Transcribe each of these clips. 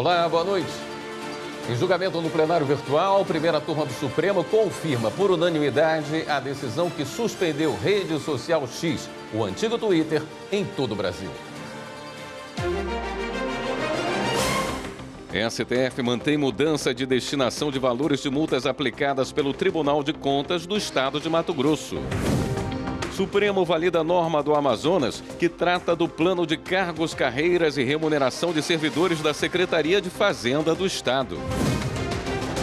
Olá, boa noite. Em julgamento no plenário virtual, a primeira turma do Supremo confirma por unanimidade a decisão que suspendeu rede social X, o antigo Twitter, em todo o Brasil. STF mantém mudança de destinação de valores de multas aplicadas pelo Tribunal de Contas do Estado de Mato Grosso. Supremo valida a norma do Amazonas, que trata do plano de cargos, carreiras e remuneração de servidores da Secretaria de Fazenda do Estado.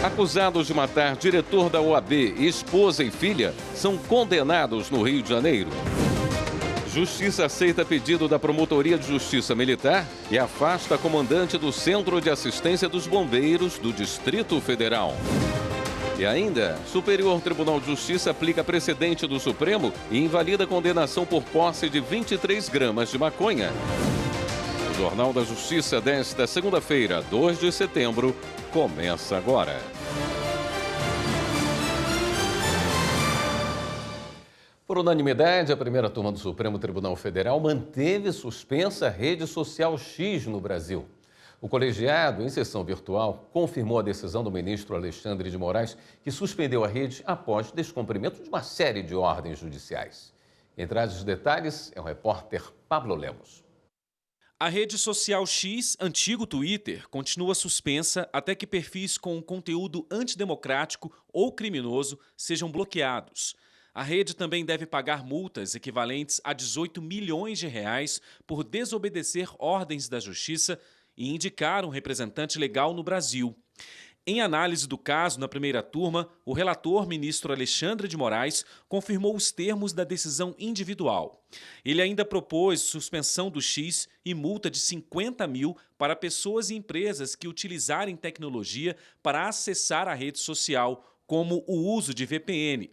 Acusados de matar diretor da OAB, esposa e filha, são condenados no Rio de Janeiro. Justiça aceita pedido da Promotoria de Justiça Militar e afasta comandante do Centro de Assistência dos Bombeiros do Distrito Federal. E ainda, Superior Tribunal de Justiça aplica precedente do Supremo e invalida a condenação por posse de 23 gramas de maconha. O Jornal da Justiça desta segunda-feira, 2 de setembro, começa agora. Por unanimidade, a primeira turma do Supremo Tribunal Federal manteve suspensa a rede social X no Brasil. O colegiado, em sessão virtual, confirmou a decisão do ministro Alexandre de Moraes, que suspendeu a rede após descumprimento de uma série de ordens judiciais. Quem traz os detalhes é o repórter Pablo Lemos. A rede social X, antigo Twitter, continua suspensa até que perfis com conteúdo antidemocrático ou criminoso sejam bloqueados. A rede também deve pagar multas equivalentes a 18 milhões de reais por desobedecer ordens da Justiça e indicar um representante legal no Brasil. Em análise do caso na primeira turma, o relator, ministro Alexandre de Moraes, confirmou os termos da decisão individual. Ele ainda propôs suspensão do X e multa de 50 mil para pessoas e empresas que utilizarem tecnologia para acessar a rede social, como o uso de VPN.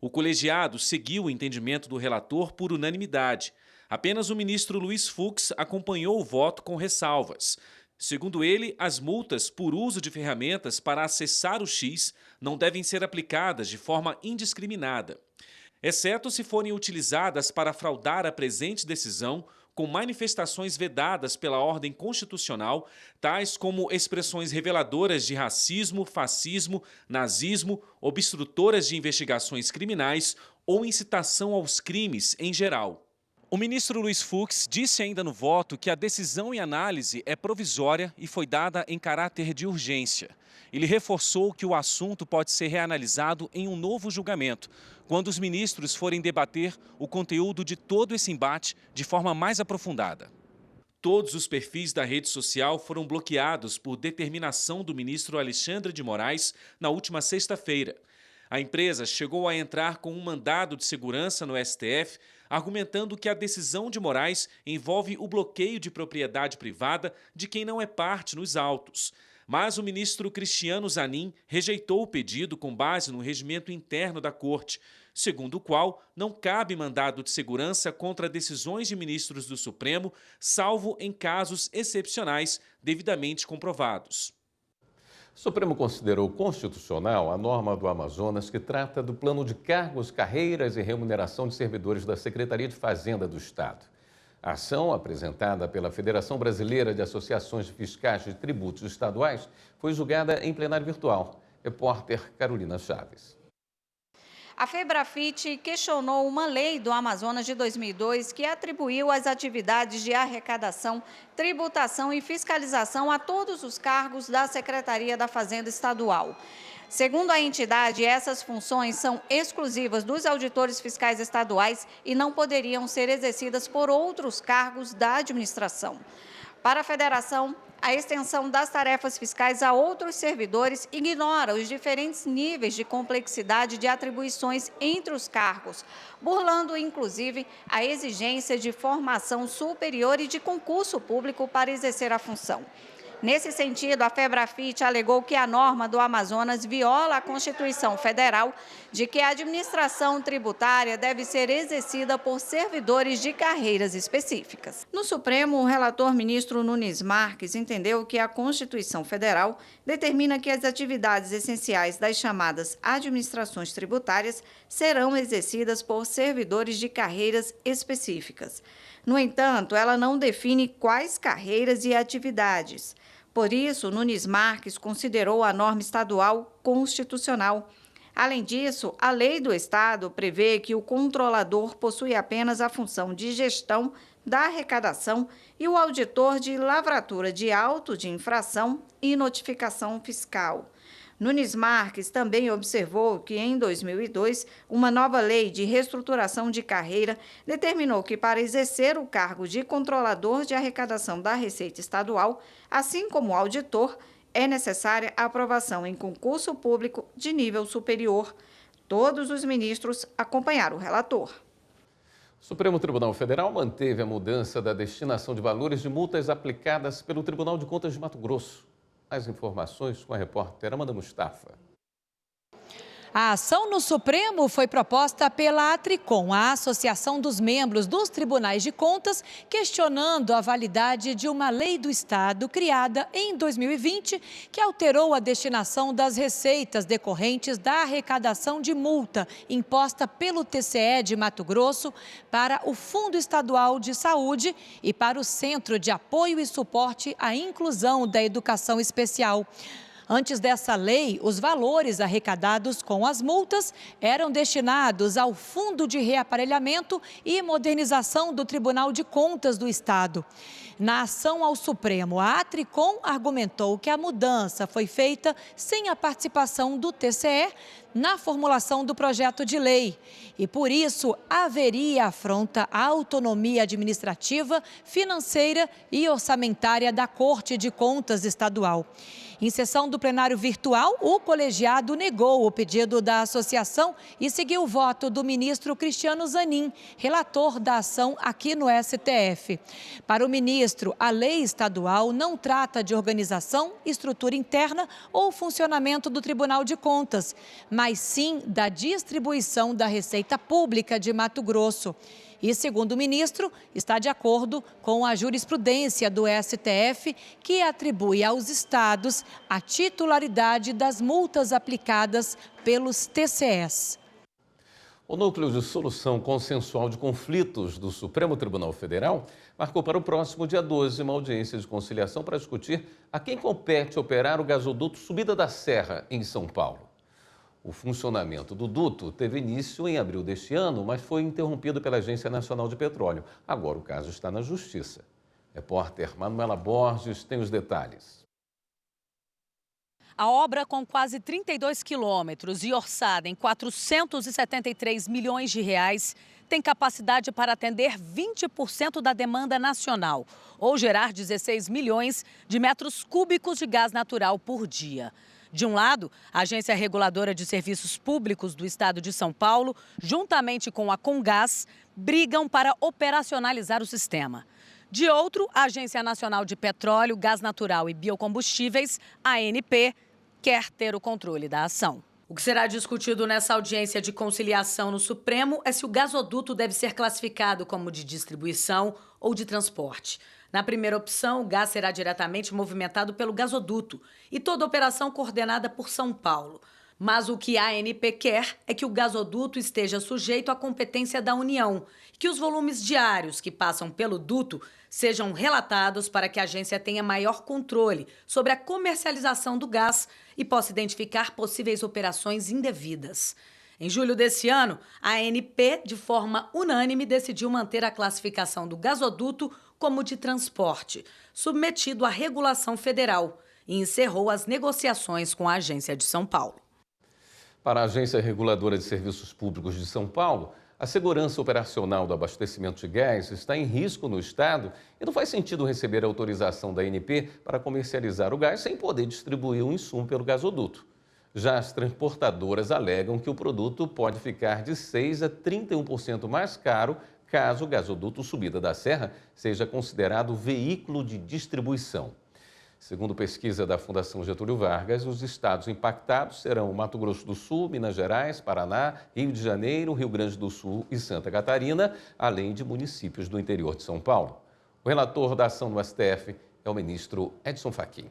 O colegiado seguiu o entendimento do relator por unanimidade. Apenas o ministro Luiz Fux acompanhou o voto com ressalvas. Segundo ele, as multas por uso de ferramentas para acessar o X não devem ser aplicadas de forma indiscriminada, exceto se forem utilizadas para fraudar a presente decisão com manifestações vedadas pela ordem constitucional, tais como expressões reveladoras de racismo, fascismo, nazismo, obstrutoras de investigações criminais ou incitação aos crimes em geral. O ministro Luiz Fux disse ainda no voto que a decisão em análise é provisória e foi dada em caráter de urgência. Ele reforçou que o assunto pode ser reanalisado em um novo julgamento, quando os ministros forem debater o conteúdo de todo esse embate de forma mais aprofundada. Todos os perfis da rede social foram bloqueados por determinação do ministro Alexandre de Moraes na última sexta-feira. A empresa chegou a entrar com um mandado de segurança no STF, argumentando que a decisão de Moraes envolve o bloqueio de propriedade privada de quem não é parte nos autos. Mas o ministro Cristiano Zanin rejeitou o pedido com base no regimento interno da Corte, segundo o qual não cabe mandado de segurança contra decisões de ministros do Supremo, salvo em casos excepcionais devidamente comprovados. O Supremo considerou constitucional a norma do Amazonas que trata do plano de cargos, carreiras e remuneração de servidores da Secretaria de Fazenda do Estado. A ação, apresentada pela Federação Brasileira de Associações de Fiscais de Tributos Estaduais, foi julgada em plenário virtual. Repórter Carolina Chaves. A Febrafit questionou uma lei do Amazonas de 2002 que atribuiu as atividades de arrecadação, tributação e fiscalização a todos os cargos da Secretaria da Fazenda Estadual. Segundo a entidade, essas funções são exclusivas dos auditores fiscais estaduais e não poderiam ser exercidas por outros cargos da administração. Para a federação, a extensão das tarefas fiscais a outros servidores ignora os diferentes níveis de complexidade de atribuições entre os cargos, burlando, inclusive, a exigência de formação superior e de concurso público para exercer a função. Nesse sentido, a Febrafit alegou que a norma do Amazonas viola a Constituição Federal de que a administração tributária deve ser exercida por servidores de carreiras específicas. No Supremo, o relator ministro Nunes Marques entendeu que a Constituição Federal determina que as atividades essenciais das chamadas administrações tributárias serão exercidas por servidores de carreiras específicas. No entanto, ela não define quais carreiras e atividades. Por isso, Nunes Marques considerou a norma estadual constitucional. Além disso, a lei do Estado prevê que o controlador possui apenas a função de gestão da arrecadação e o auditor de lavratura de auto de infração e notificação fiscal. Nunes Marques também observou que, em 2002, uma nova lei de reestruturação de carreira determinou que, para exercer o cargo de controlador de arrecadação da Receita Estadual, assim como auditor, é necessária a aprovação em concurso público de nível superior. Todos os ministros acompanharam o relator. O Supremo Tribunal Federal manteve a mudança da destinação de valores de multas aplicadas pelo Tribunal de Contas de Mato Grosso. As informações com a repórter Amanda Mustafa. A ação no Supremo foi proposta pela Atricom, a Associação dos Membros dos Tribunais de Contas, questionando a validade de uma lei do Estado criada em 2020, que alterou a destinação das receitas decorrentes da arrecadação de multa imposta pelo TCE de Mato Grosso para o Fundo Estadual de Saúde e para o Centro de Apoio e Suporte à Inclusão da Educação Especial. Antes dessa lei, os valores arrecadados com as multas eram destinados ao Fundo de Reaparelhamento e Modernização do Tribunal de Contas do Estado. Na ação ao Supremo, a Atricom argumentou que a mudança foi feita sem a participação do TCE na formulação do projeto de lei e, por isso, haveria afronta à autonomia administrativa, financeira e orçamentária da Corte de Contas Estadual. Em sessão do plenário virtual, o colegiado negou o pedido da associação e seguiu o voto do ministro Cristiano Zanin, relator da ação aqui no STF. Para o ministro, a lei estadual não trata de organização, estrutura interna ou funcionamento do Tribunal de Contas, mas sim da distribuição da Receita Pública de Mato Grosso. E, segundo o ministro, está de acordo com a jurisprudência do STF, que atribui aos estados a titularidade das multas aplicadas pelos TCEs. O Núcleo de Solução Consensual de Conflitos do Supremo Tribunal Federal marcou para o próximo dia 12 uma audiência de conciliação para discutir a quem compete operar o gasoduto Subida da Serra, em São Paulo. O funcionamento do duto teve início em abril deste ano, mas foi interrompido pela Agência Nacional de Petróleo. Agora o caso está na Justiça. Repórter Manuela Borges tem os detalhes. A obra, com quase 32 quilômetros e orçada em 473 milhões de reais, tem capacidade para atender 20% da demanda nacional, ou gerar 16 milhões de metros cúbicos de gás natural por dia. De um lado, a Agência Reguladora de Serviços Públicos do Estado de São Paulo, juntamente com a Comgás, brigam para operacionalizar o sistema. De outro, a Agência Nacional de Petróleo, Gás Natural e Biocombustíveis, ANP, quer ter o controle da ação. O que será discutido nessa audiência de conciliação no Supremo é se o gasoduto deve ser classificado como de distribuição ou de transporte. Na primeira opção, o gás será diretamente movimentado pelo gasoduto e toda a operação coordenada por São Paulo. Mas o que a ANP quer é que o gasoduto esteja sujeito à competência da União, que os volumes diários que passam pelo duto sejam relatados para que a agência tenha maior controle sobre a comercialização do gás e possa identificar possíveis operações indevidas. Em julho desse ano, a ANP, de forma unânime, decidiu manter a classificação do gasoduto como de transporte, submetido à regulação federal, e encerrou as negociações com a Agência de São Paulo. Para a Agência Reguladora de Serviços Públicos de São Paulo, a segurança operacional do abastecimento de gás está em risco no estado e não faz sentido receber a autorização da ANP para comercializar o gás sem poder distribuir o insumo pelo gasoduto. Já as transportadoras alegam que o produto pode ficar de 6% a 31% mais caro caso o gasoduto Subida da Serra seja considerado veículo de distribuição. Segundo pesquisa da Fundação Getúlio Vargas, os estados impactados serão Mato Grosso do Sul, Minas Gerais, Paraná, Rio de Janeiro, Rio Grande do Sul e Santa Catarina, além de municípios do interior de São Paulo. O relator da ação no STF é o ministro Edson Fachin.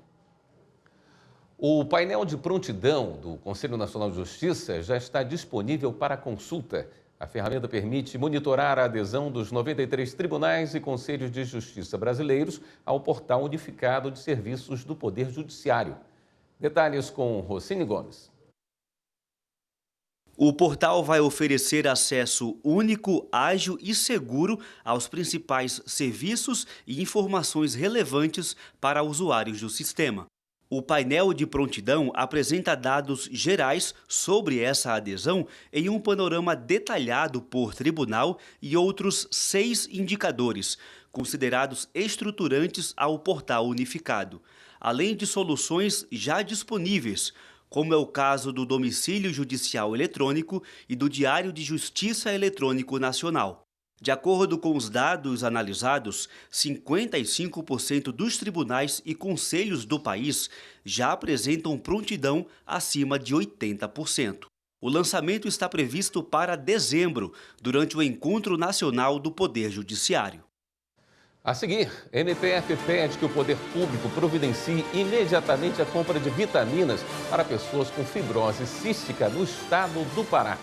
O painel de prontidão do Conselho Nacional de Justiça já está disponível para consulta. A ferramenta permite monitorar a adesão dos 93 tribunais e conselhos de justiça brasileiros ao portal unificado de serviços do Poder Judiciário. Detalhes com Rocine Gomes. O portal vai oferecer acesso único, ágil e seguro aos principais serviços e informações relevantes para usuários do sistema. O painel de prontidão apresenta dados gerais sobre essa adesão em um panorama detalhado por tribunal e outros 6 indicadores, considerados estruturantes ao portal unificado, além de soluções já disponíveis, como é o caso do domicílio judicial eletrônico e do Diário de Justiça Eletrônico Nacional. De acordo com os dados analisados, 55% dos tribunais e conselhos do país já apresentam prontidão acima de 80%. O lançamento está previsto para dezembro, durante o Encontro Nacional do Poder Judiciário. A seguir, MPF pede que o poder público providencie imediatamente a compra de vitaminas para pessoas com fibrose cística no estado do Pará.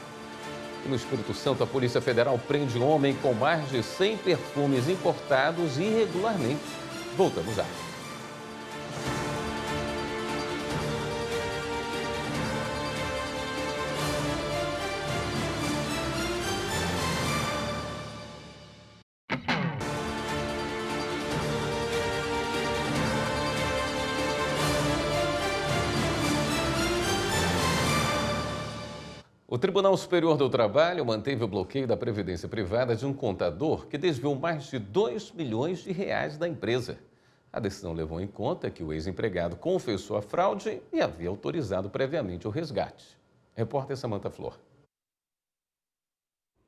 E no Espírito Santo, a Polícia Federal prende um homem com mais de 100 perfumes importados irregularmente. Voltamos já. O Tribunal Superior do Trabalho manteve o bloqueio da previdência privada de um contador que desviou mais de 2 milhões de reais da empresa. A decisão levou em conta que o ex-empregado confessou a fraude e havia autorizado previamente o resgate. Repórter Samanta Flor.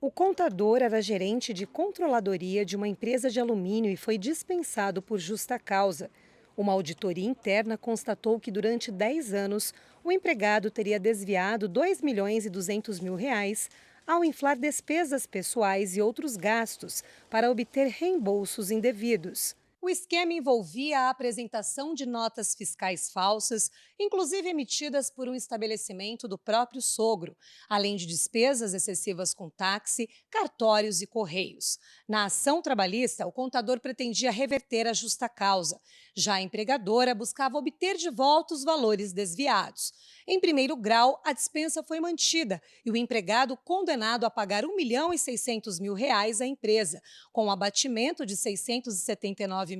O contador era gerente de controladoria de uma empresa de alumínio e foi dispensado por justa causa. Uma auditoria interna constatou que durante 10 anos o empregado teria desviado R$ 2.200.000 ao inflar despesas pessoais e outros gastos para obter reembolsos indevidos. O esquema envolvia a apresentação de notas fiscais falsas, inclusive emitidas por um estabelecimento do próprio sogro, além de despesas excessivas com táxi, cartórios e correios. Na ação trabalhista, o contador pretendia reverter a justa causa. Já a empregadora buscava obter de volta os valores desviados. Em primeiro grau, a dispensa foi mantida e o empregado condenado a pagar R$ 1.600.000 à empresa, com um abatimento de R$ 679.000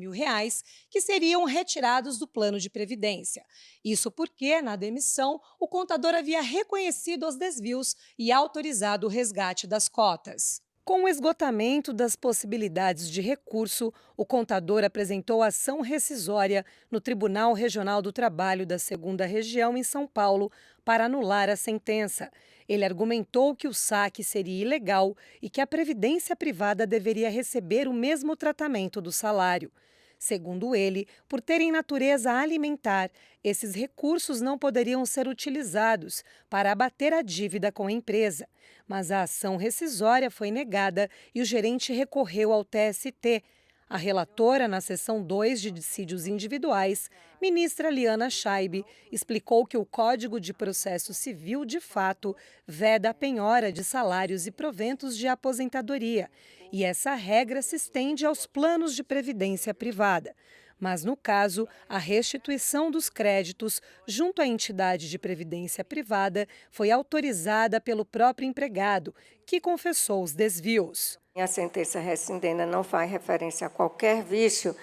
que seriam retirados do plano de previdência. Isso porque, na demissão, o contador havia reconhecido os desvios e autorizado o resgate das cotas. Com o esgotamento das possibilidades de recurso, o contador apresentou ação rescisória no Tribunal Regional do Trabalho da 2ª Região, em São Paulo, para anular a sentença. Ele argumentou que o saque seria ilegal e que a previdência privada deveria receber o mesmo tratamento do salário. Segundo ele, por terem natureza alimentar, esses recursos não poderiam ser utilizados para abater a dívida com a empresa. Mas a ação rescisória foi negada e o gerente recorreu ao TST. A relatora, na seção 2 de dissídios individuais, ministra Liana Schaibe, explicou que o Código de Processo Civil, de fato, veda a penhora de salários e proventos de aposentadoria. E essa regra se estende aos planos de previdência privada. Mas, no caso, a restituição dos créditos junto à entidade de previdência privada foi autorizada pelo próprio empregado, que confessou os desvios. A sentença rescindenda não faz referência a qualquer vício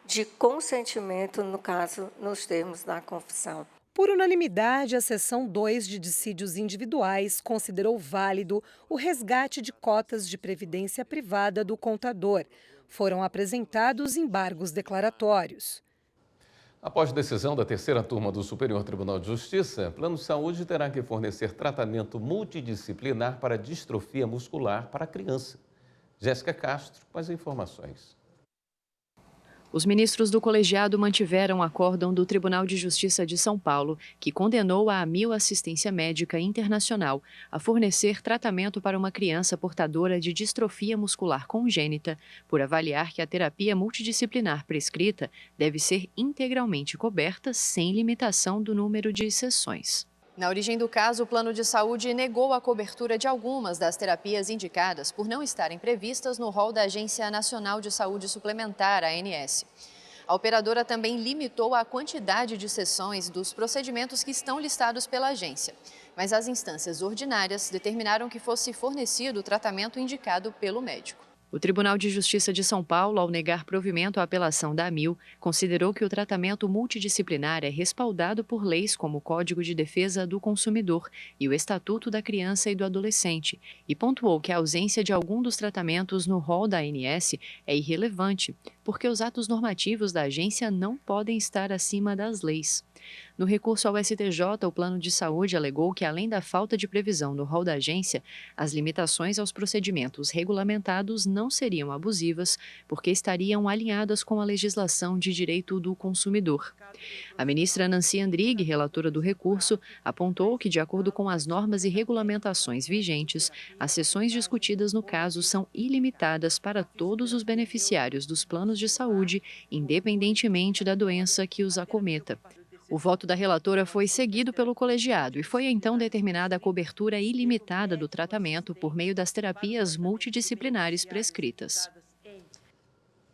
de consentimento, no caso, nos termos da confissão. Por unanimidade, a seção 2 de dissídios individuais considerou válido o resgate de cotas de previdência privada do contador. Foram apresentados embargos declaratórios. Após decisão da 3ª turma do Superior Tribunal de Justiça, Plano de Saúde terá que fornecer tratamento multidisciplinar para distrofia muscular para a criança. Jéssica Castro com as informações. Os ministros do colegiado mantiveram o acórdão do Tribunal de Justiça de São Paulo, que condenou a Amil Assistência Médica Internacional a fornecer tratamento para uma criança portadora de distrofia muscular congênita, por avaliar que a terapia multidisciplinar prescrita deve ser integralmente coberta sem limitação do número de sessões. Na origem do caso, o plano de saúde negou a cobertura de algumas das terapias indicadas por não estarem previstas no rol da Agência Nacional de Saúde Suplementar, ANS. A operadora também limitou a quantidade de sessões dos procedimentos que estão listados pela agência, mas as instâncias ordinárias determinaram que fosse fornecido o tratamento indicado pelo médico. O Tribunal de Justiça de São Paulo, ao negar provimento à apelação da AMIL, considerou que o tratamento multidisciplinar é respaldado por leis como o Código de Defesa do Consumidor e o Estatuto da Criança e do Adolescente, e pontuou que a ausência de algum dos tratamentos no rol da ANS é irrelevante, porque os atos normativos da agência não podem estar acima das leis. No recurso ao STJ, o Plano de Saúde alegou que, além da falta de previsão no rol da agência, as limitações aos procedimentos regulamentados não seriam abusivas, porque estariam alinhadas com a legislação de direito do consumidor. A ministra Nancy Andrighi, relatora do recurso, apontou que, de acordo com as normas e regulamentações vigentes, as sessões discutidas no caso são ilimitadas para todos os beneficiários dos planos de saúde, independentemente da doença que os acometa. O voto da relatora foi seguido pelo colegiado e foi então determinada a cobertura ilimitada do tratamento por meio das terapias multidisciplinares prescritas.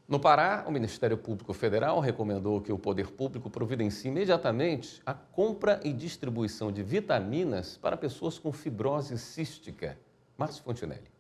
No Pará, o Ministério Público Federal recomendou que o poder público providencie imediatamente a compra e distribuição de vitaminas para pessoas com fibrose cística. Márcio Fontinelli.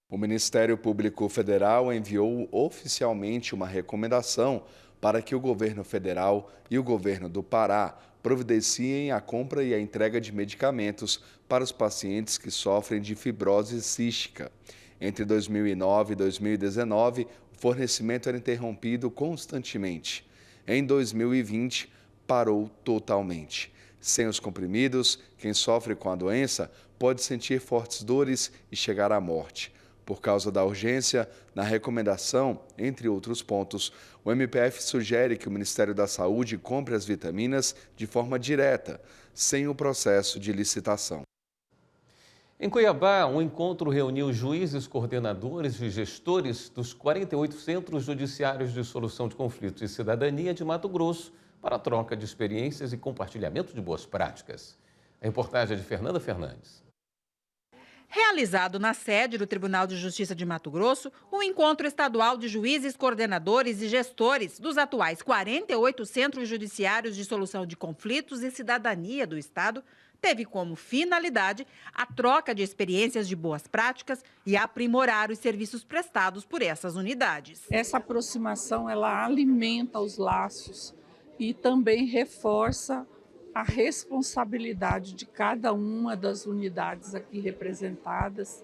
O Ministério Público Federal enviou oficialmente uma recomendação para que o governo federal e o governo do Pará providenciem a compra e a entrega de medicamentos para os pacientes que sofrem de fibrose cística. Entre 2009 e 2019, o fornecimento era interrompido constantemente. Em 2020, parou totalmente. Sem os comprimidos, quem sofre com a doença pode sentir fortes dores e chegar à morte. Por causa da urgência, na recomendação, entre outros pontos, o MPF sugere que o Ministério da Saúde compre as vitaminas de forma direta, sem o processo de licitação. Em Cuiabá, um encontro reuniu juízes, coordenadores e gestores dos 48 Centros Judiciários de Solução de Conflitos e Cidadania de Mato Grosso para a troca de experiências e compartilhamento de boas práticas. A reportagem é de Fernanda Fernandes. Realizado na sede do Tribunal de Justiça de Mato Grosso, o encontro estadual de juízes, coordenadores e gestores dos atuais 48 Centros Judiciários de Solução de Conflitos e Cidadania do Estado teve como finalidade a troca de experiências de boas práticas e aprimorar os serviços prestados por essas unidades. Essa aproximação, ela alimenta os laços e também reforça a responsabilidade de cada uma das unidades aqui representadas,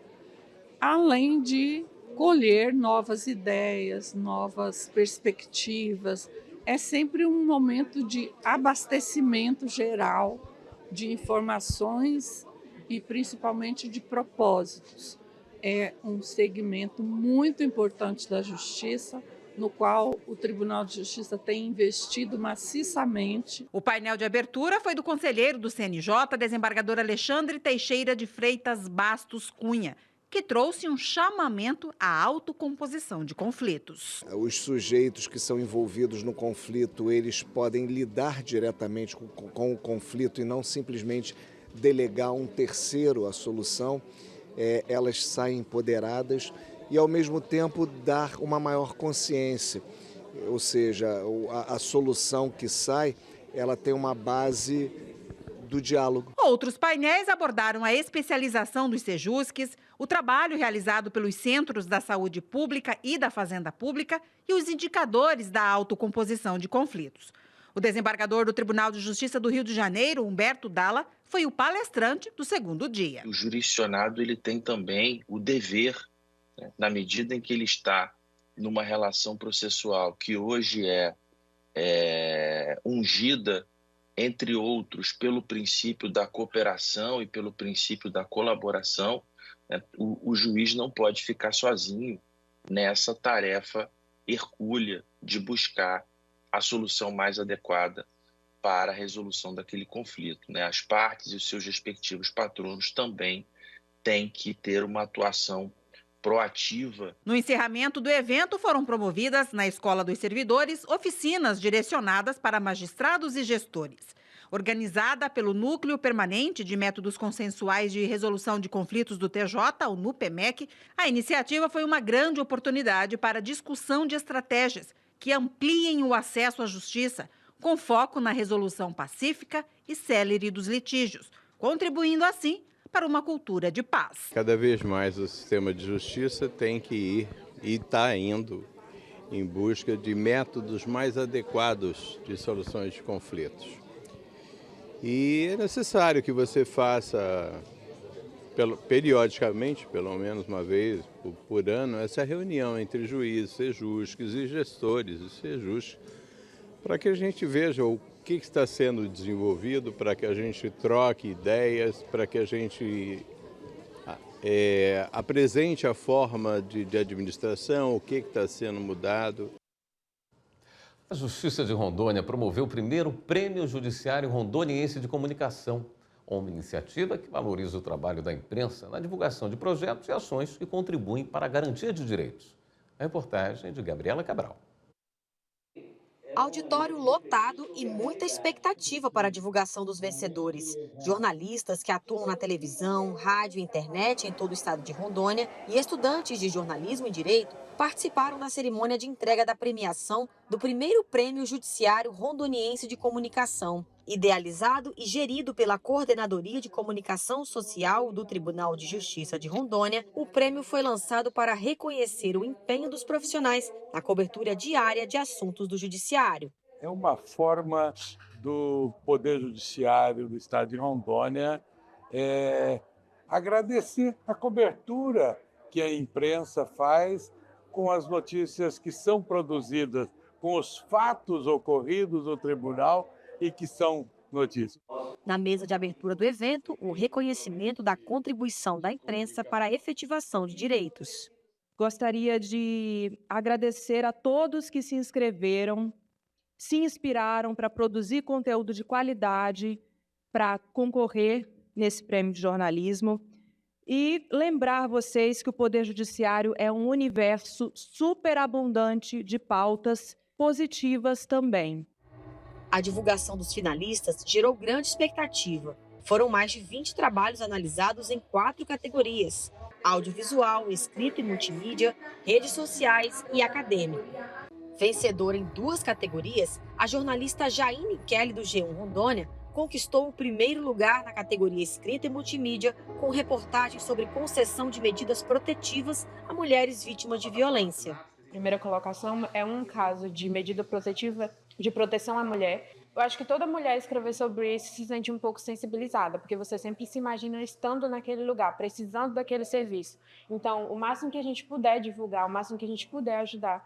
além de colher novas ideias, novas perspectivas. É sempre um momento de abastecimento geral de informações e principalmente de propósitos. É um segmento muito importante da justiça, no qual o Tribunal de Justiça tem investido maciçamente. O painel de abertura foi do conselheiro do CNJ, desembargador Alexandre Teixeira de Freitas Bastos Cunha, que trouxe um chamamento à autocomposição de conflitos. Os sujeitos que são envolvidos no conflito, eles podem lidar diretamente com o conflito e não simplesmente delegar a um terceiro a solução. Elas saem empoderadas e, ao mesmo tempo, dar uma maior consciência, ou seja, a solução que sai, ela tem uma base do diálogo. Outros painéis abordaram a especialização dos Sejusques, o trabalho realizado pelos Centros da Saúde Pública e da Fazenda Pública e os indicadores da autocomposição de conflitos. O desembargador do Tribunal de Justiça do Rio de Janeiro, Humberto Dalla, foi o palestrante do segundo dia. O jurisdicionado ele tem também o dever, na medida em que ele está numa relação processual que hoje é ungida, entre outros, pelo princípio da cooperação e pelo princípio da colaboração, o juiz não pode ficar sozinho nessa tarefa hercúlea de buscar a solução mais adequada para a resolução daquele conflito. As partes e os seus respectivos patronos também têm que ter uma atuação proativa. No encerramento do evento, foram promovidas na Escola dos Servidores oficinas direcionadas para magistrados e gestores. Organizada pelo Núcleo Permanente de Métodos Consensuais de Resolução de Conflitos do TJ, o NUPEMEC, a iniciativa foi uma grande oportunidade para discussão de estratégias que ampliem o acesso à justiça, com foco na resolução pacífica e célere dos litígios, contribuindo assim para uma cultura de paz. Cada vez mais o sistema de justiça tem que ir e está indo em busca de métodos mais adequados de soluções de conflitos. E é necessário que você faça periodicamente, pelo menos uma vez por ano, essa reunião entre juízes, sejusques e gestores e sejusques, para que a gente veja o que está sendo desenvolvido, para que a gente troque ideias, para que a gente apresente a forma de administração, o que está sendo mudado. A Justiça de Rondônia promoveu o primeiro Prêmio Judiciário Rondoniense de Comunicação, uma iniciativa que valoriza o trabalho da imprensa na divulgação de projetos e ações que contribuem para a garantia de direitos. A reportagem de Gabriela Cabral. Auditório lotado e muita expectativa para a divulgação dos vencedores. Jornalistas que atuam na televisão, rádio e internet em todo o estado de Rondônia e estudantes de jornalismo e direito participaram da cerimônia de entrega da premiação do primeiro Prêmio Judiciário Rondoniense de Comunicação. Idealizado e gerido pela Coordenadoria de Comunicação Social do Tribunal de Justiça de Rondônia, o prêmio foi lançado para reconhecer o empenho dos profissionais na cobertura diária de assuntos do Judiciário. É uma forma do Poder Judiciário do Estado de Rondônia agradecer a cobertura que a imprensa faz com as notícias que são produzidas, com os fatos ocorridos no tribunal e que são notícias. Na mesa de abertura do evento, o reconhecimento da contribuição da imprensa para a efetivação de direitos. Gostaria de agradecer a todos que se inscreveram, se inspiraram para produzir conteúdo de qualidade, para concorrer nesse prêmio de jornalismo. E lembrar vocês que o Poder Judiciário é um universo superabundante de pautas positivas também. A divulgação dos finalistas gerou grande expectativa. Foram mais de 20 trabalhos analisados em 4 categorias: audiovisual, escrita e multimídia, redes sociais e acadêmico. Vencedora em 2 categorias, a jornalista Jaine Kelly, do G1 Rondônia, conquistou o primeiro lugar na categoria escrita e multimídia, com reportagens sobre concessão de medidas protetivas a mulheres vítimas de violência. Primeira colocação é um caso de medida protetiva de proteção à mulher. Eu acho que toda mulher escrever sobre isso se sente um pouco sensibilizada, porque você sempre se imagina estando naquele lugar, precisando daquele serviço. Então, o máximo que a gente puder divulgar, o máximo que a gente puder ajudar,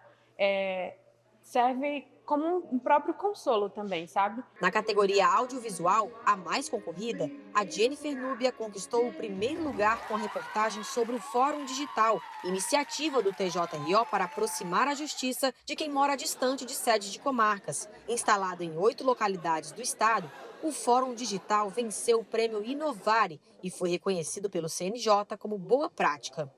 serve como um próprio consolo também, sabe? Na categoria audiovisual, a mais concorrida, a Jennifer Núbia conquistou o primeiro lugar com a reportagem sobre o Fórum Digital, iniciativa do TJRO para aproximar a justiça de quem mora distante de sedes de comarcas. Instalado em 8 localidades do estado, o Fórum Digital venceu o prêmio Inovare e foi reconhecido pelo CNJ como boa prática.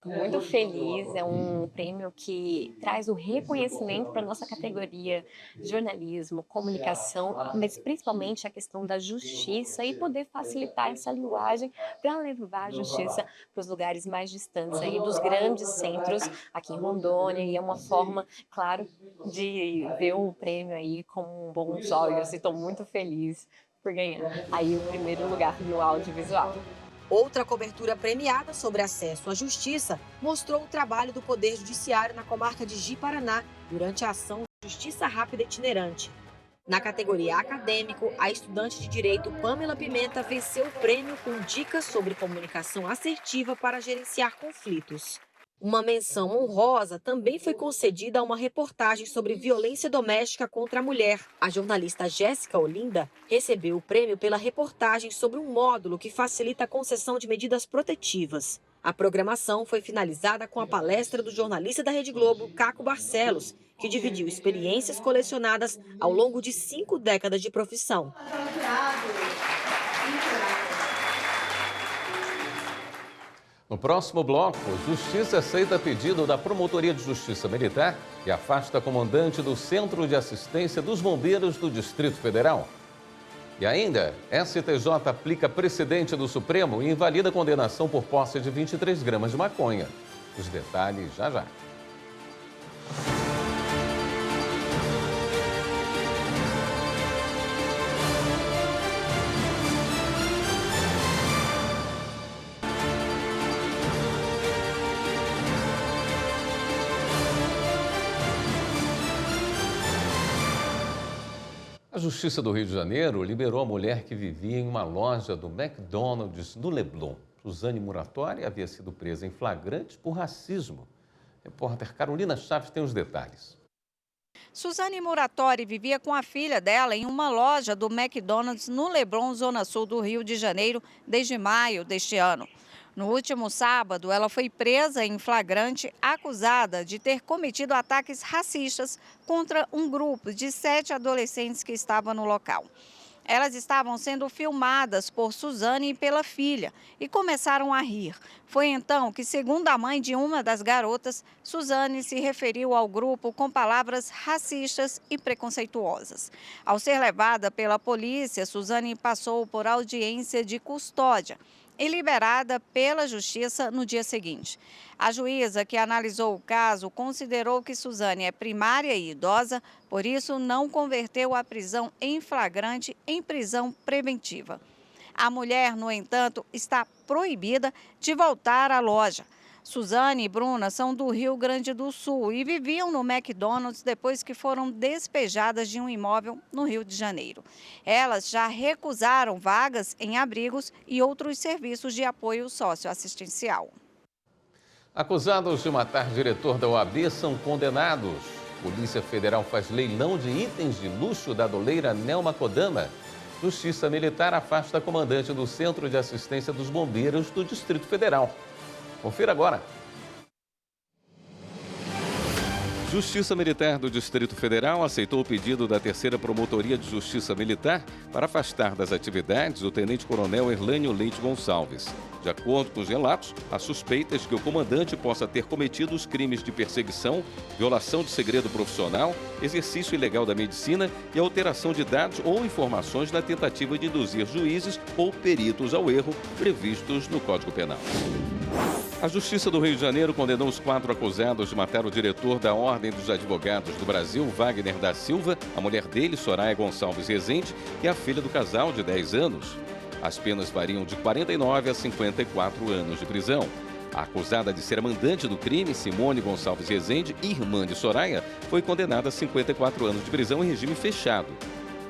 Muito feliz, é um prêmio que traz o reconhecimento para a nossa categoria de jornalismo, comunicação, mas principalmente a questão da justiça e poder facilitar essa linguagem para levar a justiça para os lugares mais distantes aí dos grandes centros aqui em Rondônia, e é uma forma, claro, de ver o prêmio aí com bons olhos, e estou muito feliz por ganhar aí o primeiro lugar no audiovisual. Outra cobertura premiada sobre acesso à justiça mostrou o trabalho do Poder Judiciário na comarca de Ji-Paraná durante a ação Justiça Rápida Itinerante. Na categoria acadêmico, a estudante de Direito Pamela Pimenta venceu o prêmio com dicas sobre comunicação assertiva para gerenciar conflitos. Uma menção honrosa também foi concedida a uma reportagem sobre violência doméstica contra a mulher. A jornalista Jéssica Olinda recebeu o prêmio pela reportagem sobre um módulo que facilita a concessão de medidas protetivas. A programação foi finalizada com a palestra do jornalista da Rede Globo, Caco Barcelos, que dividiu experiências colecionadas ao longo de 5 décadas de profissão. No próximo bloco, Justiça aceita pedido da Promotoria de Justiça Militar e afasta comandante do Centro de Assistência dos Bombeiros do Distrito Federal. E ainda, STJ aplica precedente do Supremo e invalida a condenação por posse de 23 gramas de maconha. Os detalhes já já. A Justiça do Rio de Janeiro liberou a mulher que vivia em uma loja do McDonald's no Leblon. Suzane Muratori havia sido presa em flagrante por racismo. A repórter Carolina Chaves tem os detalhes. Suzane Muratori vivia com a filha dela em uma loja do McDonald's no Leblon, zona sul do Rio de Janeiro, desde maio deste ano. No último sábado, ela foi presa em flagrante, acusada de ter cometido ataques racistas contra um grupo de 7 adolescentes que estavam no local. Elas estavam sendo filmadas por Suzane e pela filha e começaram a rir. Foi então que, segundo a mãe de uma das garotas, Suzane se referiu ao grupo com palavras racistas e preconceituosas. Ao ser levada pela polícia, Suzane passou por audiência de custódia e liberada pela Justiça no dia seguinte. A juíza que analisou o caso considerou que Suzane é primária e idosa, por isso não converteu a prisão em flagrante em prisão preventiva. A mulher, no entanto, está proibida de voltar à loja. Suzane e Bruna são do Rio Grande do Sul e viviam no McDonald's depois que foram despejadas de um imóvel no Rio de Janeiro. Elas já recusaram vagas em abrigos e outros serviços de apoio socioassistencial. Acusados de matar diretor da OAB são condenados. Polícia Federal faz leilão de itens de luxo da doleira Nelma Kodama. Justiça Militar afasta a comandante do Centro de Assistência dos Bombeiros do Distrito Federal. Confira agora. Justiça Militar do Distrito Federal aceitou o pedido da 3ª Promotoria de Justiça Militar para afastar das atividades o tenente-coronel Erlânio Leite Gonçalves. De acordo com os relatos, há suspeitas que o comandante possa ter cometido os crimes de perseguição, violação de segredo profissional, exercício ilegal da medicina e alteração de dados ou informações na tentativa de induzir juízes ou peritos ao erro previstos no Código Penal. A Justiça do Rio de Janeiro condenou os 4 acusados de matar o diretor da Ordem dos Advogados do Brasil, Wagner da Silva, a mulher dele, Soraya Gonçalves Rezende, e a filha do casal, de 10 anos. As penas variam de 49 a 54 anos de prisão. A acusada de ser a mandante do crime, Simone Gonçalves Rezende, irmã de Soraya, foi condenada a 54 anos de prisão em regime fechado.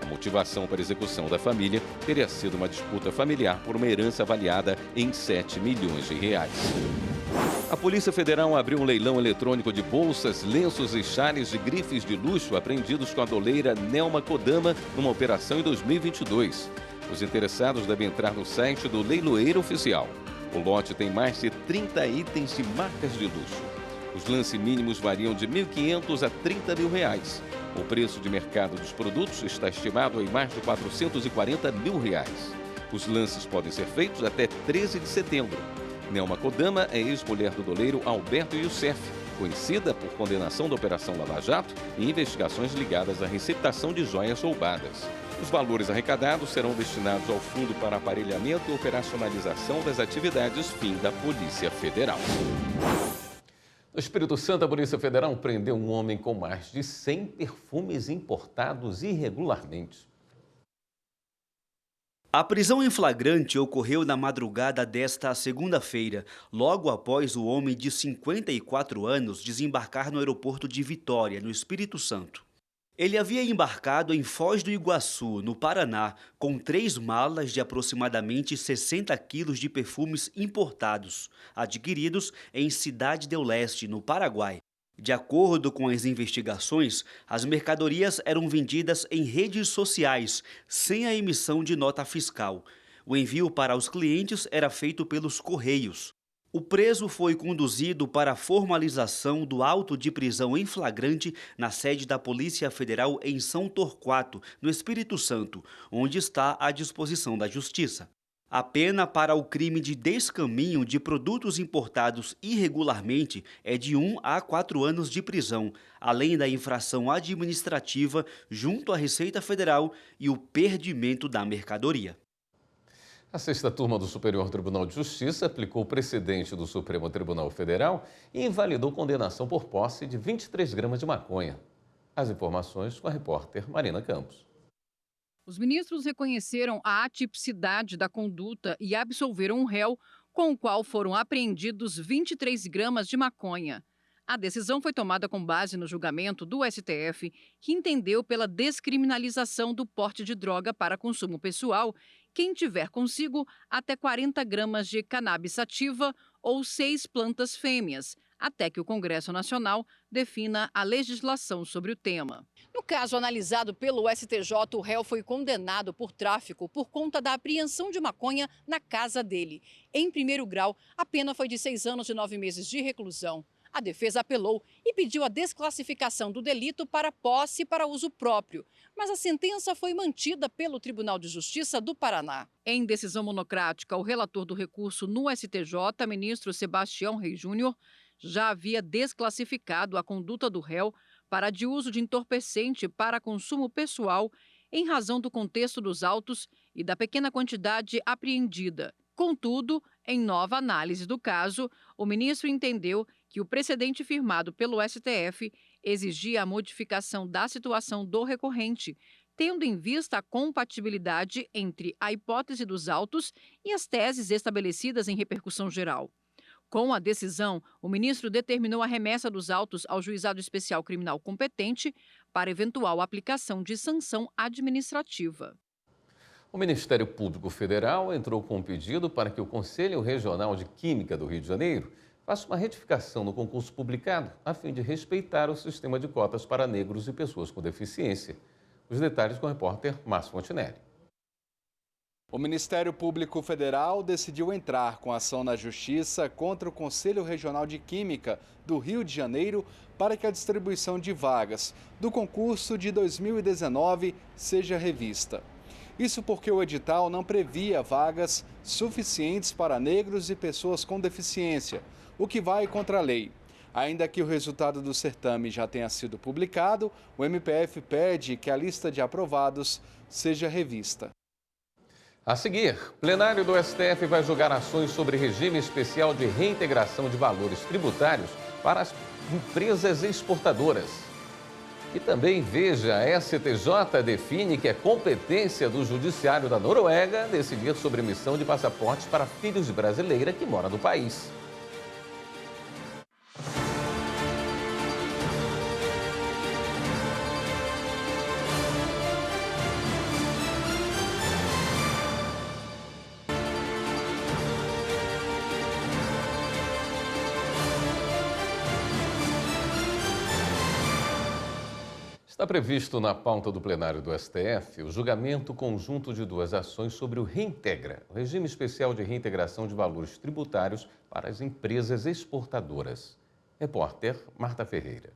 A motivação para a execução da família teria sido uma disputa familiar por uma herança avaliada em 7 milhões de reais. A Polícia Federal abriu um leilão eletrônico de bolsas, lenços e chales de grifes de luxo apreendidos com a doleira Nelma Kodama numa operação em 2022. Os interessados devem entrar no site do Leiloeiro Oficial. O lote tem mais de 30 itens de marcas de luxo. Os lances mínimos variam de R$ 1.500 a R$ 30 mil. O preço de mercado dos produtos está estimado em mais de R$ 440 mil. Os lances podem ser feitos até 13 de setembro. Nelma Kodama é ex-mulher do doleiro Alberto Youssef, conhecida por condenação da Operação Lava Jato e investigações ligadas à receptação de joias roubadas. Os valores arrecadados serão destinados ao Fundo para Aparelhamento e Operacionalização das Atividades FIM da Polícia Federal. No Espírito Santo, a Polícia Federal prendeu um homem com mais de 100 perfumes importados irregularmente. A prisão em flagrante ocorreu na madrugada desta segunda-feira, logo após o homem de 54 anos desembarcar no aeroporto de Vitória, no Espírito Santo. Ele havia embarcado em Foz do Iguaçu, no Paraná, com 3 malas de aproximadamente 60 quilos de perfumes importados, adquiridos em Cidade del Leste, no Paraguai. De acordo com as investigações, as mercadorias eram vendidas em redes sociais, sem a emissão de nota fiscal. O envio para os clientes era feito pelos Correios. O preso foi conduzido para a formalização do auto de prisão em flagrante na sede da Polícia Federal em São Torquato, no Espírito Santo, onde está à disposição da Justiça. A pena para o crime de descaminho de produtos importados irregularmente é de 1 a 4 anos de prisão, além da infração administrativa junto à Receita Federal e o perdimento da mercadoria. A sexta turma do Superior Tribunal de Justiça aplicou o precedente do Supremo Tribunal Federal e invalidou condenação por posse de 23 gramas de maconha. As informações com a repórter Marina Campos. Os ministros reconheceram a atipicidade da conduta e absolveram um réu com o qual foram apreendidos 23 gramas de maconha. A decisão foi tomada com base no julgamento do STF, que entendeu pela descriminalização do porte de droga para consumo pessoal quem tiver consigo até 40 gramas de cannabis sativa ou 6 plantas fêmeas, até que o Congresso Nacional defina a legislação sobre o tema. No caso analisado pelo STJ, o réu foi condenado por tráfico por conta da apreensão de maconha na casa dele. Em primeiro grau, a pena foi de 6 anos e 9 meses de reclusão. A defesa apelou e pediu a desclassificação do delito para posse para uso próprio, mas a sentença foi mantida pelo Tribunal de Justiça do Paraná. Em decisão monocrática, o relator do recurso no STJ, ministro Sebastião Reis Júnior, já havia desclassificado a conduta do réu para de uso de entorpecente para consumo pessoal em razão do contexto dos autos e da pequena quantidade apreendida. Contudo, em nova análise do caso, o ministro entendeu que o precedente firmado pelo STF exigia a modificação da situação do recorrente, tendo em vista a compatibilidade entre a hipótese dos autos e as teses estabelecidas em repercussão geral. Com a decisão, o ministro determinou a remessa dos autos ao Juizado Especial Criminal competente para eventual aplicação de sanção administrativa. O Ministério Público Federal entrou com um pedido para que o Conselho Regional de Química do Rio de Janeiro faça uma retificação no concurso publicado, a fim de respeitar o sistema de cotas para negros e pessoas com deficiência. Os detalhes com o repórter Márcio Fontinelli. O Ministério Público Federal decidiu entrar com ação na Justiça contra o Conselho Regional de Química do Rio de Janeiro para que a distribuição de vagas do concurso de 2019 seja revista. Isso porque o edital não previa vagas suficientes para negros e pessoas com deficiência, o que vai contra a lei. Ainda que o resultado do certame já tenha sido publicado, o MPF pede que a lista de aprovados seja revista. A seguir, plenário do STF vai julgar ações sobre regime especial de reintegração de valores tributários para as empresas exportadoras. E também veja, a STJ define que é competência do Judiciário da Noruega decidir sobre emissão de passaportes para filhos de brasileira que mora no país. Está previsto na pauta do plenário do STF o julgamento conjunto de 2 ações sobre o Reintegra, o regime especial de reintegração de valores tributários para as empresas exportadoras. Repórter Marta Ferreira.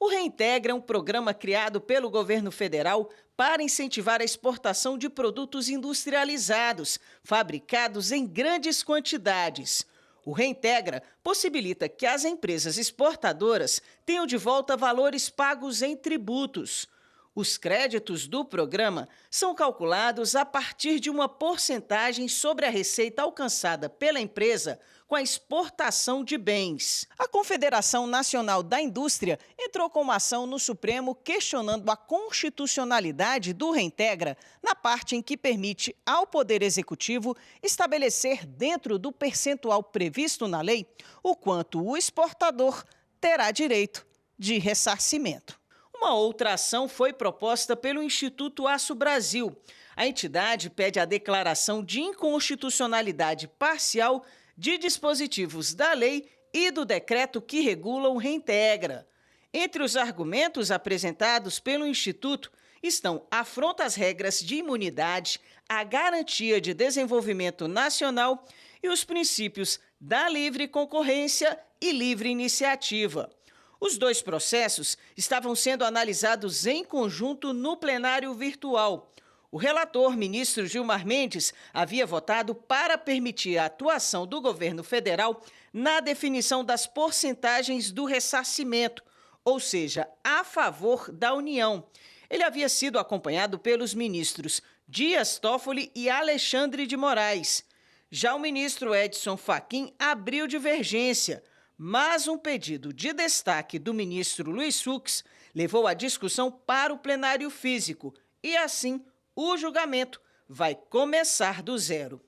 O Reintegra é um programa criado pelo governo federal para incentivar a exportação de produtos industrializados, fabricados em grandes quantidades. O Reintegra possibilita que as empresas exportadoras tenham de volta valores pagos em tributos. Os créditos do programa são calculados a partir de uma porcentagem sobre a receita alcançada pela empresa com a exportação de bens. A Confederação Nacional da Indústria entrou com uma ação no Supremo questionando a constitucionalidade do Reintegra na parte em que permite ao Poder Executivo estabelecer dentro do percentual previsto na lei o quanto o exportador terá direito de ressarcimento. Uma outra ação foi proposta pelo Instituto Aço Brasil. A entidade pede a declaração de inconstitucionalidade parcial de dispositivos da lei e do decreto que regula o Reintegra. Entre os argumentos apresentados pelo Instituto estão afronta às regras de imunidade, a garantia de desenvolvimento nacional e os princípios da livre concorrência e livre iniciativa. Os 2 processos estavam sendo analisados em conjunto no plenário virtual. O relator, ministro Gilmar Mendes, havia votado para permitir a atuação do governo federal na definição das porcentagens do ressarcimento, ou seja, a favor da União. Ele havia sido acompanhado pelos ministros Dias Toffoli e Alexandre de Moraes. Já o ministro Edson Fachin abriu divergência, mas um pedido de destaque do ministro Luiz Fux levou a discussão para o plenário físico e, assim, o julgamento vai começar do zero.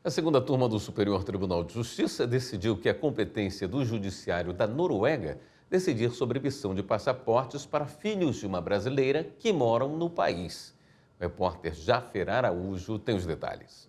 A segunda turma do Superior Tribunal de Justiça decidiu que é competência do Judiciário da Noruega decidir sobre emissão de passaportes para filhos de uma brasileira que moram no país. O repórter Jafer Araújo tem os detalhes.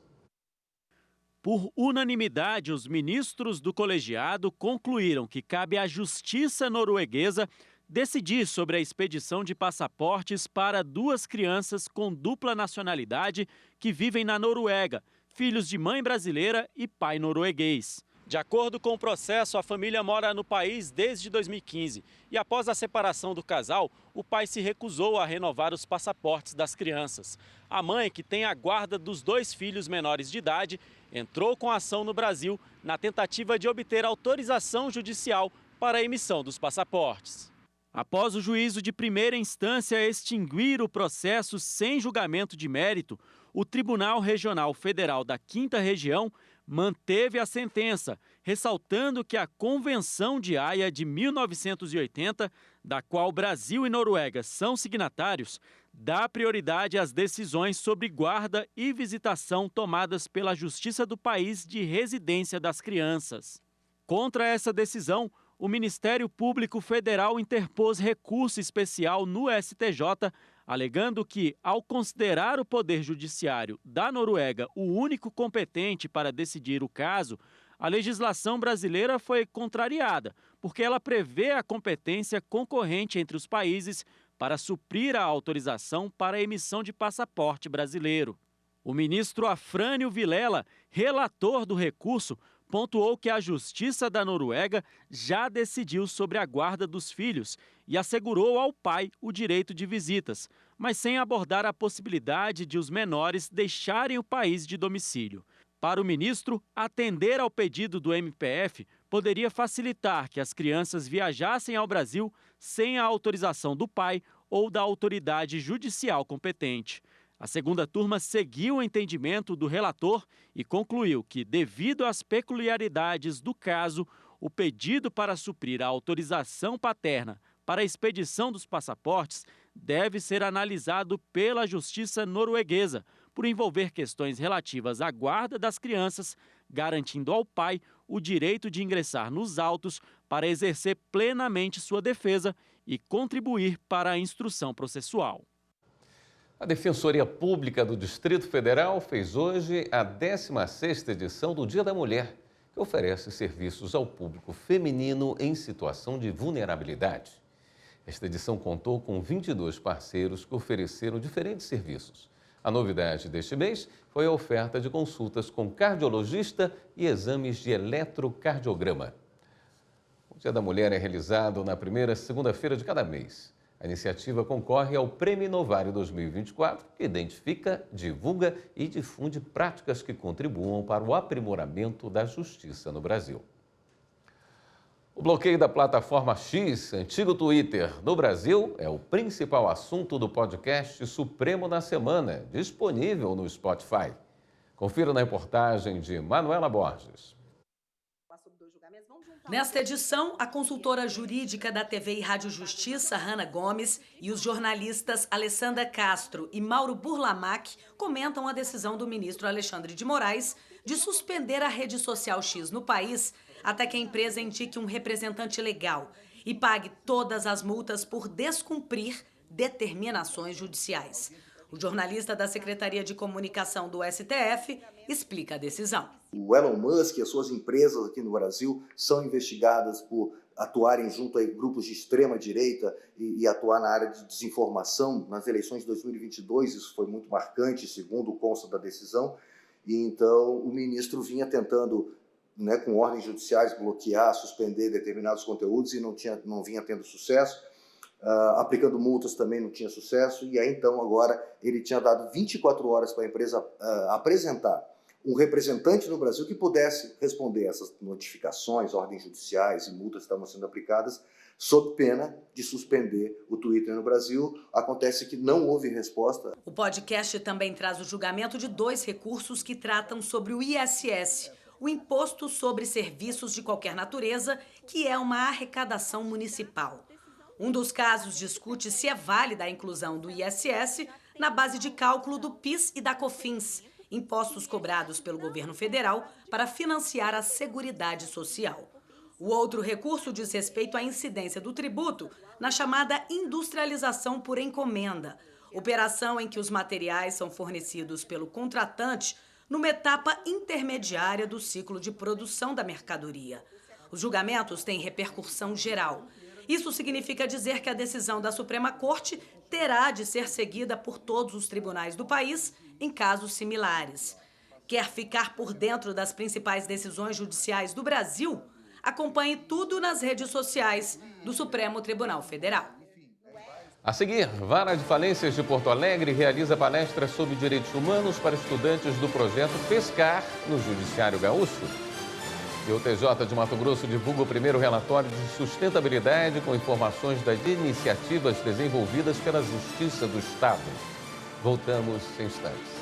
Por unanimidade, os ministros do colegiado concluíram que cabe à justiça norueguesa decidir sobre a expedição de passaportes para 2 crianças com dupla nacionalidade que vivem na Noruega, filhos de mãe brasileira e pai norueguês. De acordo com o processo, a família mora no país desde 2015 e após a separação do casal, o pai se recusou a renovar os passaportes das crianças. A mãe, que tem a guarda dos 2 filhos menores de idade, entrou com ação no Brasil na tentativa de obter autorização judicial para a emissão dos passaportes. Após o juízo de primeira instância extinguir o processo sem julgamento de mérito, o Tribunal Regional Federal da 5ª Região manteve a sentença, ressaltando que a Convenção de Haia de 1980, da qual Brasil e Noruega são signatários, dá prioridade às decisões sobre guarda e visitação tomadas pela Justiça do país de residência das crianças. Contra essa decisão, o Ministério Público Federal interpôs recurso especial no STJ, alegando que, ao considerar o Poder Judiciário da Noruega o único competente para decidir o caso, a legislação brasileira foi contrariada, porque ela prevê a competência concorrente entre os países para suprir a autorização para a emissão de passaporte brasileiro. O ministro Afrânio Vilela, relator do recurso, pontuou que a Justiça da Noruega já decidiu sobre a guarda dos filhos e assegurou ao pai o direito de visitas, mas sem abordar a possibilidade de os menores deixarem o país de domicílio. Para o ministro, atender ao pedido do MPF poderia facilitar que as crianças viajassem ao Brasil sem a autorização do pai ou da autoridade judicial competente. A segunda turma seguiu o entendimento do relator e concluiu que, devido às peculiaridades do caso, o pedido para suprir a autorização paterna para a expedição dos passaportes deve ser analisado pela Justiça norueguesa, por envolver questões relativas à guarda das crianças, garantindo ao pai o direito de ingressar nos autos para exercer plenamente sua defesa e contribuir para a instrução processual. A Defensoria Pública do Distrito Federal fez hoje a 16ª edição do Dia da Mulher, que oferece serviços ao público feminino em situação de vulnerabilidade. Esta edição contou com 22 parceiros que ofereceram diferentes serviços. A novidade deste mês foi a oferta de consultas com cardiologista e exames de eletrocardiograma. O Dia da Mulher é realizado na primeira segunda-feira de cada mês. A iniciativa concorre ao Prêmio Inovário 2024, que identifica, divulga e difunde práticas que contribuam para o aprimoramento da justiça no Brasil. O bloqueio da plataforma X, antigo Twitter, no Brasil, é o principal assunto do podcast Supremo na Semana, disponível no Spotify. Confira na reportagem de Manuela Borges. Nesta edição, a consultora jurídica da TV e Rádio Justiça, Hanna Gomes, e os jornalistas Alessandra Castro e Mauro Burlamac comentam a decisão do ministro Alexandre de Moraes de suspender a rede social X no país até que a empresa indique um representante legal e pague todas as multas por descumprir determinações judiciais. O jornalista da Secretaria de Comunicação do STF explica a decisão. O Elon Musk e as suas empresas aqui no Brasil são investigadas por atuarem junto a grupos de extrema-direita e atuar na área de desinformação. Nas eleições de 2022, isso foi muito marcante, segundo consta da decisão. E então o ministro vinha tentando, com ordens judiciais, bloquear, suspender determinados conteúdos e não vinha tendo sucesso. aplicando multas também não tinha sucesso, e aí então agora ele tinha dado 24 horas para a empresa apresentar um representante no Brasil que pudesse responder essas notificações, ordens judiciais e multas que estavam sendo aplicadas, sob pena de suspender o Twitter no Brasil. Acontece que não houve resposta. O podcast também traz o julgamento de 2 recursos que tratam sobre o ISS, o Imposto sobre Serviços de Qualquer Natureza, que é uma arrecadação municipal. Um dos casos discute se é válida a inclusão do ISS na base de cálculo do PIS e da COFINS, impostos cobrados pelo governo federal para financiar a Seguridade Social. O outro recurso diz respeito à incidência do tributo na chamada industrialização por encomenda, operação em que os materiais são fornecidos pelo contratante numa etapa intermediária do ciclo de produção da mercadoria. Os julgamentos têm repercussão geral. Isso significa dizer que a decisão da Suprema Corte terá de ser seguida por todos os tribunais do país em casos similares. Quer ficar por dentro das principais decisões judiciais do Brasil? Acompanhe tudo nas redes sociais do Supremo Tribunal Federal. A seguir, Vara de Falências de Porto Alegre realiza palestra sobre direitos humanos para estudantes do projeto Pescar no Judiciário Gaúcho. E o TJ de Mato Grosso divulga o primeiro relatório de sustentabilidade com informações das iniciativas desenvolvidas pela Justiça do Estado. Voltamos em instantes.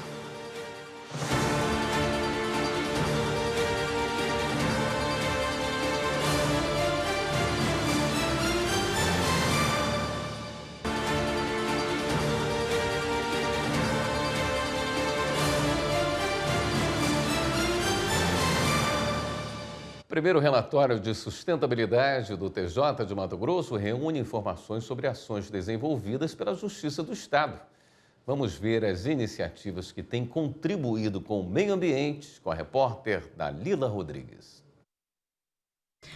O primeiro relatório de sustentabilidade do TJ de Mato Grosso reúne informações sobre ações desenvolvidas pela Justiça do Estado. Vamos ver as iniciativas que têm contribuído com o meio ambiente com a repórter Dalila Rodrigues.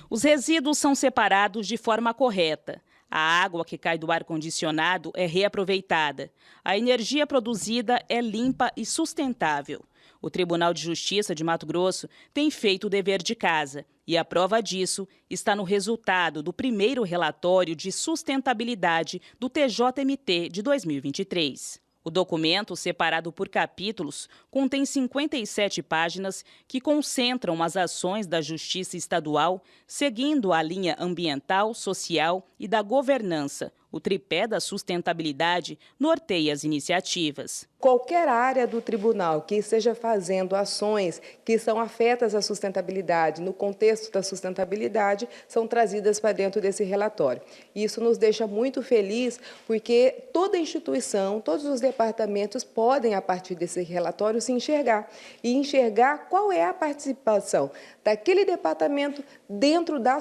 Os resíduos são separados de forma correta. A água que cai do ar-condicionado é reaproveitada. A energia produzida é limpa e sustentável. O Tribunal de Justiça de Mato Grosso tem feito o dever de casa e a prova disso está no resultado do primeiro relatório de sustentabilidade do TJMT de 2023. O documento, separado por capítulos, contém 57 páginas que concentram as ações da Justiça Estadual, seguindo a linha ambiental, social e da governança. O tripé da sustentabilidade norteia as iniciativas. Qualquer área do tribunal que esteja fazendo ações que são afetas à sustentabilidade, no contexto da sustentabilidade, são trazidas para dentro desse relatório. Isso nos deixa muito felizes, porque toda instituição, todos os departamentos podem, a partir desse relatório, se enxergar e enxergar qual é a participação daquele departamento dentro da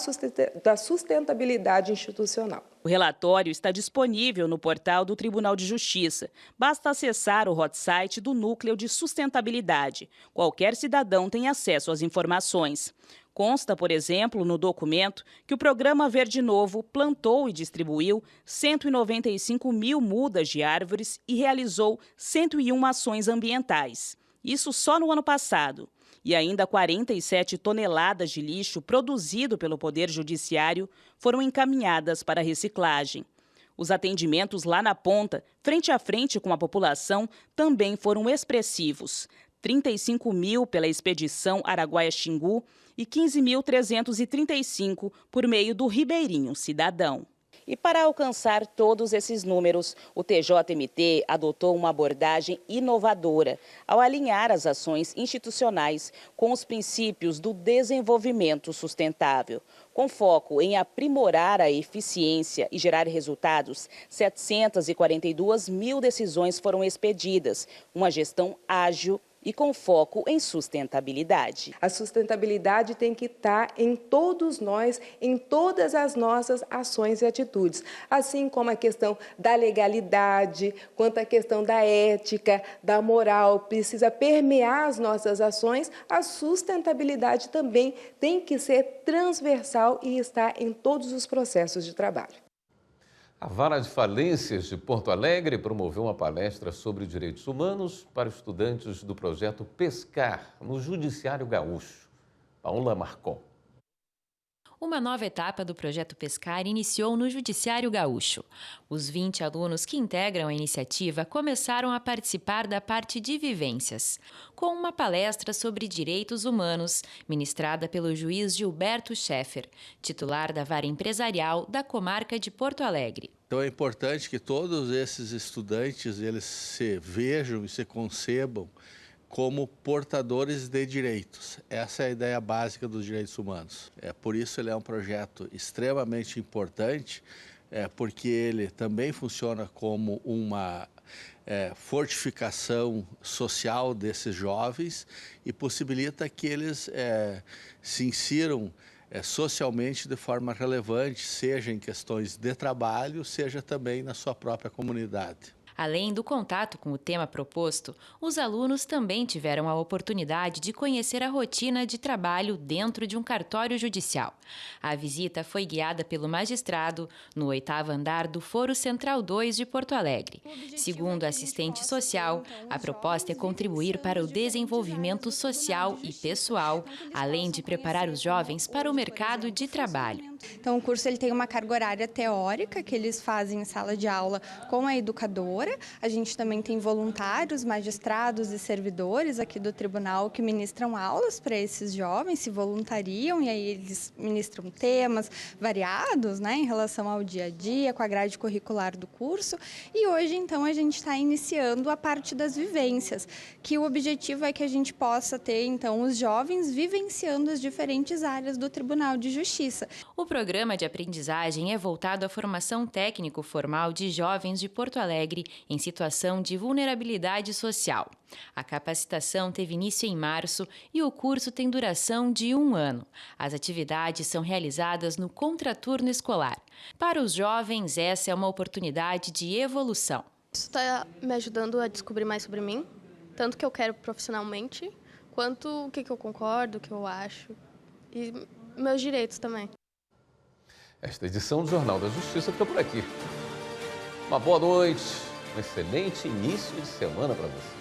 sustentabilidade institucional. O relatório está disponível no portal do Tribunal de Justiça. Basta acessar o hot site do Núcleo de Sustentabilidade. Qualquer cidadão tem acesso às informações. Consta, por exemplo, no documento que o Programa Verde Novo plantou e distribuiu 195 mil mudas de árvores e realizou 101 ações ambientais. Isso só no ano passado. E ainda 47 toneladas de lixo produzido pelo Poder Judiciário foram encaminhadas para reciclagem. Os atendimentos lá na ponta, frente a frente com a população, também foram expressivos. 35 mil pela expedição Araguaia-Xingu e 15.335 por meio do Ribeirinho Cidadão. E para alcançar todos esses números, o TJMT adotou uma abordagem inovadora ao alinhar as ações institucionais com os princípios do desenvolvimento sustentável. Com foco em aprimorar a eficiência e gerar resultados, 742 mil decisões foram expedidas, uma gestão ágil e com foco em sustentabilidade. A sustentabilidade tem que estar em todos nós, em todas as nossas ações e atitudes, assim como a questão da legalidade, quanto a questão da ética, da moral, precisa permear as nossas ações. A sustentabilidade também tem que ser transversal e estar em todos os processos de trabalho. A Vara de Falências de Porto Alegre promoveu uma palestra sobre direitos humanos para estudantes do projeto Pescar, no Judiciário Gaúcho. Paula Marcon. Uma nova etapa do Projeto Pescar iniciou no Judiciário Gaúcho. Os 20 alunos que integram a iniciativa começaram a participar da parte de vivências, com uma palestra sobre direitos humanos, ministrada pelo juiz Gilberto Scheffer, titular da Vara Empresarial da Comarca de Porto Alegre. Então é importante que todos esses estudantes eles se vejam e se concebam como portadores de direitos. Essa é a ideia básica dos direitos humanos. Por isso ele é um projeto extremamente importante, porque ele também funciona como uma fortificação social desses jovens e possibilita que eles se insiram socialmente de forma relevante, seja em questões de trabalho, seja também na sua própria comunidade. Além do contato com o tema proposto, os alunos também tiveram a oportunidade de conhecer a rotina de trabalho dentro de um cartório judicial. A visita foi guiada pelo magistrado no 8º andar do Foro Central 2 de Porto Alegre. Segundo a assistente social, a proposta é contribuir para o desenvolvimento social e pessoal, além de preparar os jovens para o mercado de trabalho. Então, o curso ele tem uma carga horária teórica que eles fazem em sala de aula com a educadora. A gente também tem voluntários, magistrados e servidores aqui do tribunal que ministram aulas para esses jovens, se voluntariam, e aí eles ministram temas variados, né, em relação ao dia a dia, com a grade curricular do curso. E hoje, então, a gente está iniciando a parte das vivências, que o objetivo é que a gente possa ter, então, os jovens vivenciando as diferentes áreas do Tribunal de Justiça. O programa de aprendizagem é voltado à formação técnico-formal de jovens de Porto Alegre em situação de vulnerabilidade social. A capacitação teve início em março e o curso tem duração de 1 ano. As atividades são realizadas no contraturno escolar. Para os jovens, essa é uma oportunidade de evolução. Isso está me ajudando a descobrir mais sobre mim, tanto o que eu quero profissionalmente, quanto o que eu concordo, o que eu acho e meus direitos também. Esta edição do Jornal da Justiça fica por aqui. Uma boa noite, um excelente início de semana para você.